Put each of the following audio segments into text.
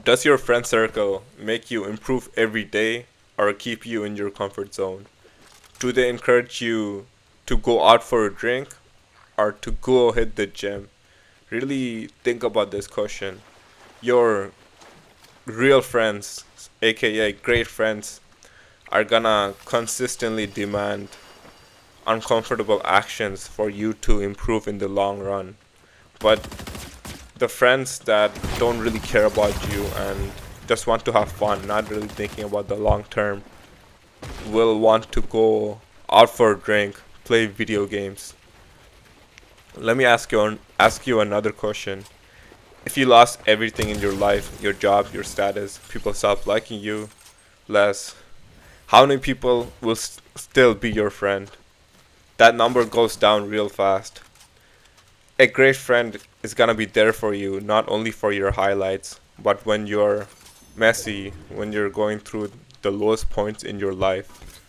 Does your friend circle make you improve every day or keep you in your comfort zone? Do they encourage you to go out for a drink or to go hit the gym? Really think about this question. Your real friends, aka great friends, are gonna consistently demand uncomfortable actions for you to improve in the long run. But the friends that don't really care about you and just want to have fun, not really thinking about the long term, will want to go out for a drink, play video games. Let me ask you another question. If you lost everything in your life, your job, your status, people stop liking you less, how many people will still be your friend? That number goes down real fast. A great friend is gonna be there for you, not only for your highlights, but when you're messy, when you're going through the lowest points in your life.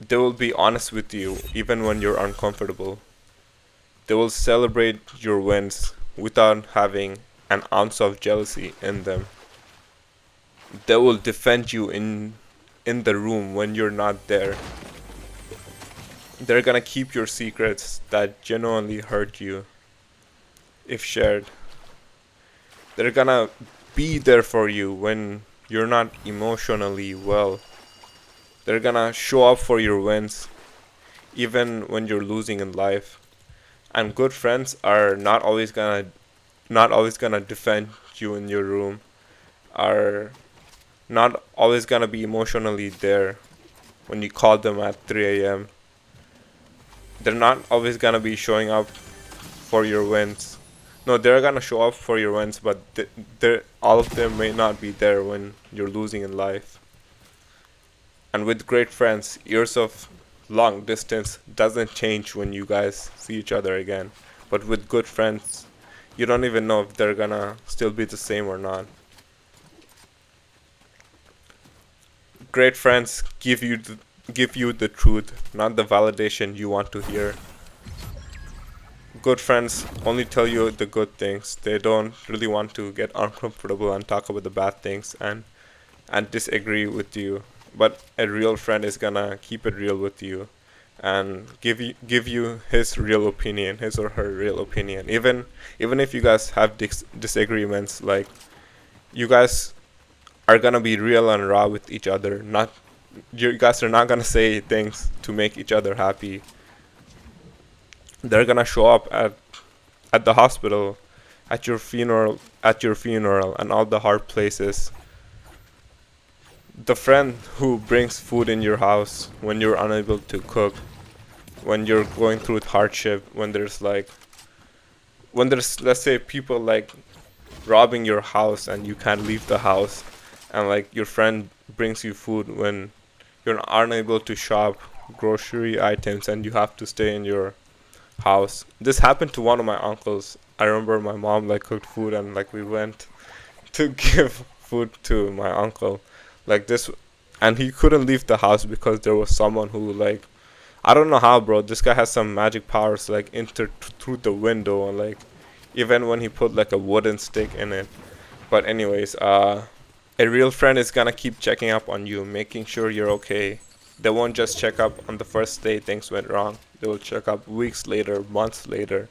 They will be honest with you, even when you're uncomfortable. They will celebrate your wins without having an ounce of jealousy in them. They will defend you in the room when you're not there. They're gonna keep your secrets that genuinely hurt you if shared. They're gonna be there for you when you're not emotionally well. They're gonna show up for your wins even when you're losing in life. And good friends are not always gonna defend you in your room, are not always gonna be emotionally there when you call them at 3 a.m. They're not always gonna be showing up for your wins. No, they're gonna show up for your wins, but all of them may not be there when you're losing in life. And with great friends, years of long distance doesn't change when you guys see each other again. But with good friends, you don't even know if they're gonna still be the same or not. Great friends give you the truth, not the validation you want to hear. Good friends only tell you the good things. They don't really want to get uncomfortable and talk about the bad things and disagree with you. But a real friend is gonna keep it real with you and give you his real opinion, his or her real opinion. Even if you guys have disagreements, like you guys are gonna be real and raw with each other. Not You guys are not gonna say things to make each other happy. They're gonna show up at the hospital, at your funeral, and all the hard places. The friend who brings food in your house when you're unable to cook, when you're going through hardship, when there's let's say people like robbing your house and you can't leave the house, and like your friend brings you food when you're unable to shop grocery items and you have to stay in your house. This happened to one of my uncles. I remember my mom like cooked food and like we went to give food to my uncle. Like this, and he couldn't leave the house because there was someone who like, I don't know how, bro. This guy has some magic powers like enter through the window and like even when he put like a wooden stick in it. But anyways, a real friend is gonna keep checking up on you, making sure you're okay. They won't just check up on the first day things went wrong. They will check up weeks later, months later,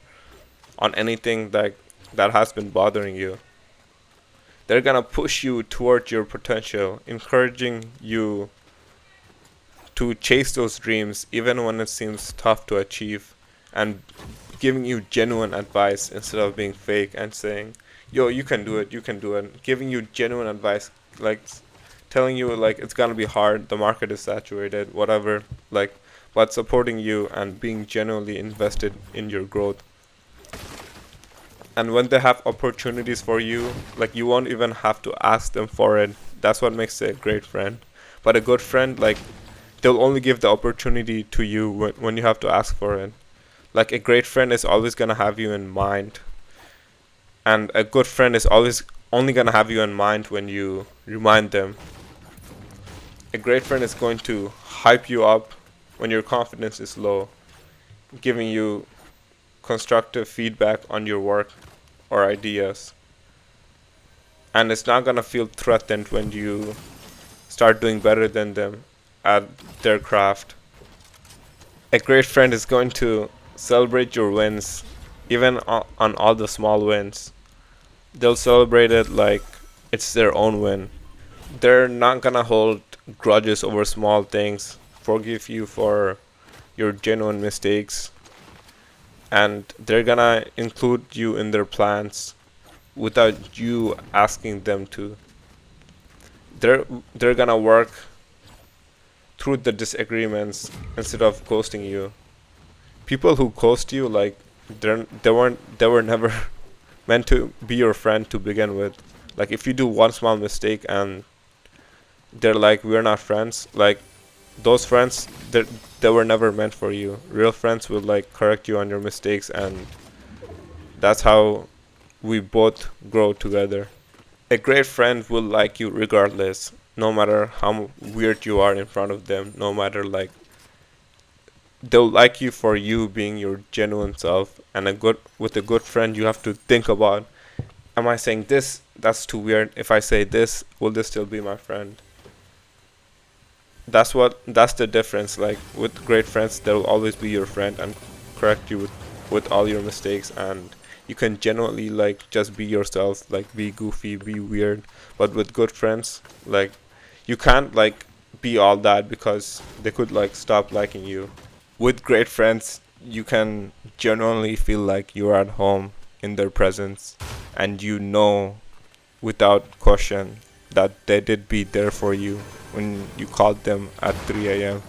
on anything that has been bothering you. They're gonna push you toward your potential, encouraging you to chase those dreams even when it seems tough to achieve, and giving you genuine advice instead of being fake and saying, "Yo, you can do it, you can do it." Giving you genuine advice, like telling you like it's gonna be hard, the market is saturated, whatever, like, but supporting you and being genuinely invested in your growth. And when they have opportunities for you, like you won't even have to ask them for it. That's what makes a great friend. But a good friend, like, they'll only give the opportunity to you when you have to ask for it. Like a great friend is always gonna have you in mind, and a good friend is always only gonna have you in mind when you remind them. A great friend is going to hype you up when your confidence is low, giving you constructive feedback on your work or ideas. and it's not gonna feel threatened when you start doing better than them at their craft. A great friend is going to celebrate your wins, even on all the small wins. They'll celebrate it like it's their own win. They're not gonna hold grudges over small things, forgive you for your genuine mistakes, and they're gonna include you in their plans without you asking them to. They're gonna work through the disagreements instead of ghosting you. People who ghost you, like, they were never meant to be your friend to begin with. Like, if you do one small mistake and they're like, we're not friends, like, those friends, they were never meant for you. Real friends will like correct you on your mistakes, and that's how we both grow together. A great friend will like you regardless, no matter how weird you are in front of them, no matter like, they'll like you for you being your genuine self. And with a good friend, you have to think about, am I saying this? That's too weird. If I say this, will this still be my friend? That's the difference. Like, with great friends, they'll always be your friend and correct you with all your mistakes, and you can genuinely like just be yourself, like be goofy, be weird. But with good friends, like, you can't like be all that because they could like stop liking you. With great friends, you can genuinely feel like you're at home in their presence, and you know without question that they did be there for you when you called them at 3 a.m.